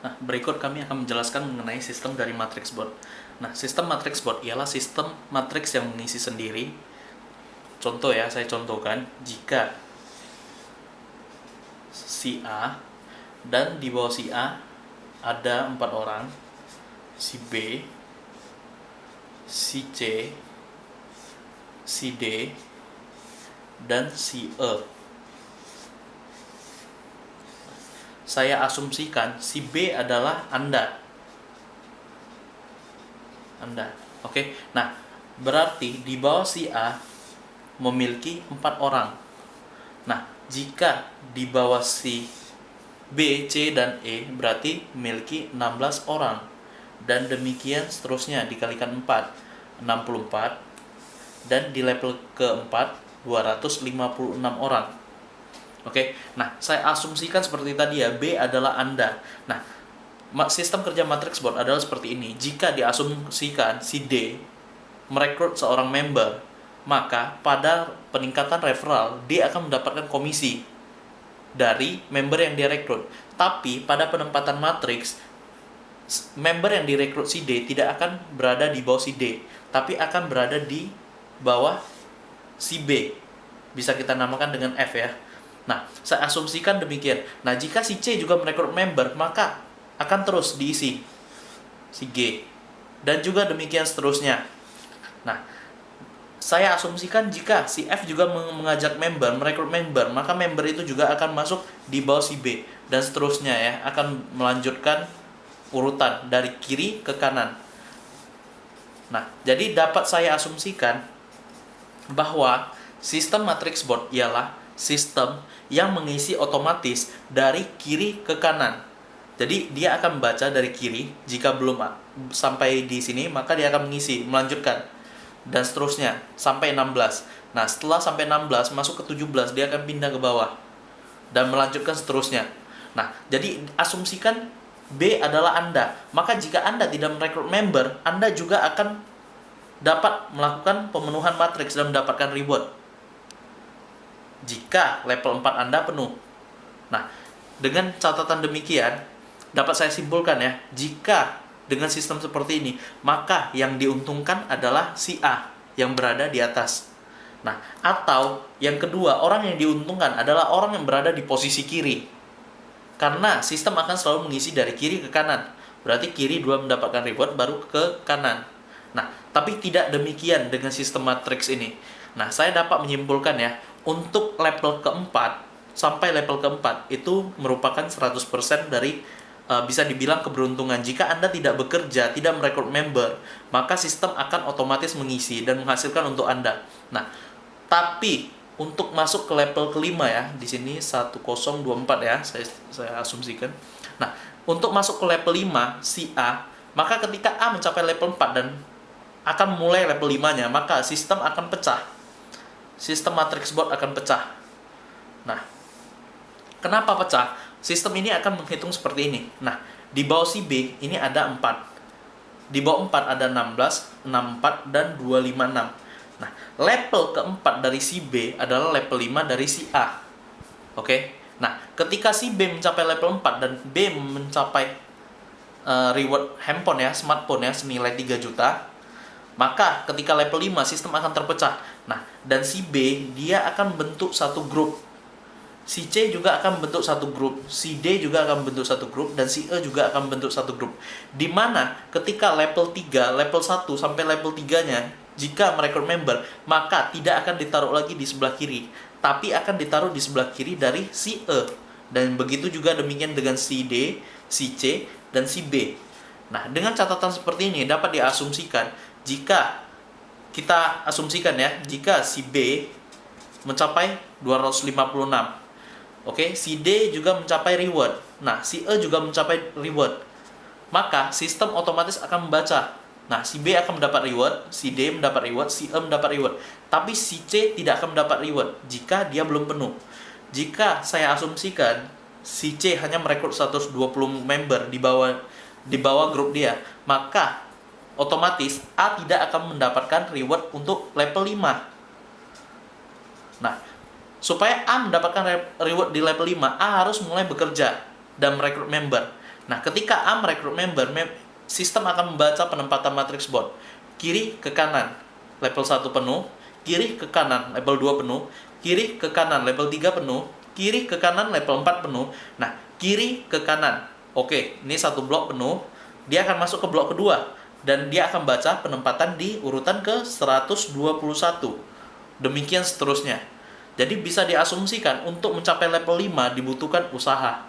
Nah, berikut kami akan menjelaskan mengenai sistem dari matrix board. Nah, sistem matrix board ialah sistem matriks yang mengisi sendiri. Contoh ya, saya contohkan, jika si A dan di bawah si A ada 4 orang, si B, si C, si D, dan si E. Saya asumsikan si B adalah Anda. Oke. Nah, berarti di bawah si A memiliki 4 orang. Nah, jika di bawah si B, C, dan E berarti memiliki 16 orang. Dan demikian seterusnya dikalikan 4, 64. Dan di level keempat 256 orang. Oke. Nah, saya asumsikan seperti tadi ya, B adalah Anda. Nah, sistem kerja matrix board adalah seperti ini. Jika diasumsikan si D merekrut seorang member, maka pada peningkatan referral dia akan mendapatkan komisi dari member yang dia rekrut. Tapi pada penempatan matriks, member yang direkrut si D tidak akan berada di bawah si D, tapi akan berada di bawah si B. Bisa kita namakan dengan F ya. Nah, saya asumsikan demikian. Nah, jika si C juga merekrut member, maka akan terus diisi si G. Dan juga demikian seterusnya. Nah, saya asumsikan jika si F juga mengajak member, merekrut member, maka member itu juga akan masuk di bawah si B. Dan seterusnya ya, akan melanjutkan urutan dari kiri ke kanan. Nah, jadi dapat saya asumsikan bahwa sistem matrix board ialah sistem yang mengisi otomatis dari kiri ke kanan. Jadi dia akan membaca dari kiri, jika belum sampai di sini maka dia akan mengisi, melanjutkan dan seterusnya sampai 16. Nah, setelah sampai 16 masuk ke 17 dia akan pindah ke bawah dan melanjutkan seterusnya. Nah, jadi asumsikan B adalah Anda. Maka jika Anda tidak merekrut member, Anda juga akan dapat melakukan pemenuhan matriks dan mendapatkan reward jika level 4 Anda penuh. Nah, dengan catatan demikian, dapat saya simpulkan ya, jika dengan sistem seperti ini, maka yang diuntungkan adalah si A yang berada di atas. Nah, atau yang kedua, orang yang diuntungkan adalah orang yang berada di posisi kiri. Karena sistem akan selalu mengisi dari kiri ke kanan. Berarti kiri 2 mendapatkan reward, baru ke kanan. Nah, tapi tidak demikian dengan sistem matrix ini. Nah, saya dapat menyimpulkan ya, untuk level keempat sampai level keempat itu merupakan 100% dari bisa dibilang keberuntungan. Jika Anda tidak bekerja, tidak merekrut member, maka sistem akan otomatis mengisi dan menghasilkan untuk Anda. Nah, tapi untuk masuk ke level kelima ya, di sini 1024 ya, saya asumsikan. Nah, untuk masuk ke level 5 si A, maka ketika A mencapai level 4 dan akan mulai level 5-nya, maka sistem akan pecah. Sistem matrix board akan pecah. Nah, kenapa pecah? Sistem ini akan menghitung seperti ini. Nah, di bawah si B ini ada 4. Di bawah 4 ada 16, 64, dan 256. Nah, level keempat dari si B adalah level 5 dari si A. Oke? Nah, ketika si B mencapai level 4 dan B mencapai reward handphone ya, smartphone ya, senilai 3 juta, maka ketika level 5 sistem akan terpecah. Nah, dan si B dia akan bentuk satu grup. Si C juga akan bentuk satu grup, si D juga akan bentuk satu grup, dan si E juga akan bentuk satu grup. Di mana ketika level 3, level 1 sampai level 3-nya, jika merekrut member, maka tidak akan ditaruh lagi di sebelah kiri, tapi akan ditaruh di sebelah kiri dari si E. Dan begitu juga demikian dengan si D, si C, dan si B. Nah, dengan catatan seperti ini dapat diasumsikan jika kita asumsikan ya, jika si B mencapai 256. Oke, si D juga mencapai reward. Nah, si E juga mencapai reward. Maka sistem otomatis akan membaca. Nah, si B akan mendapat reward, si D mendapat reward, si E mendapat reward. Tapi si C tidak akan mendapat reward jika dia belum penuh. Jika saya asumsikan si C hanya merekrut 120 member di bawah grup dia, maka otomatis A tidak akan mendapatkan reward untuk level 5. Nah, supaya A mendapatkan reward di level 5, A harus mulai bekerja dan merekrut member. Nah, ketika A merekrut member, sistem akan membaca penempatan matriks bot. Kiri ke kanan, level 1 penuh. Kiri ke kanan, level 2 penuh. Kiri ke kanan, level 3 penuh. Kiri ke kanan, level 4 penuh. Nah, kiri ke kanan. Oke, ini satu blok penuh. Dia akan masuk ke blok kedua. Dan dia akan baca penempatan di urutan ke 121. Demikian seterusnya. Jadi bisa diasumsikan untuk mencapai level 5 dibutuhkan usaha.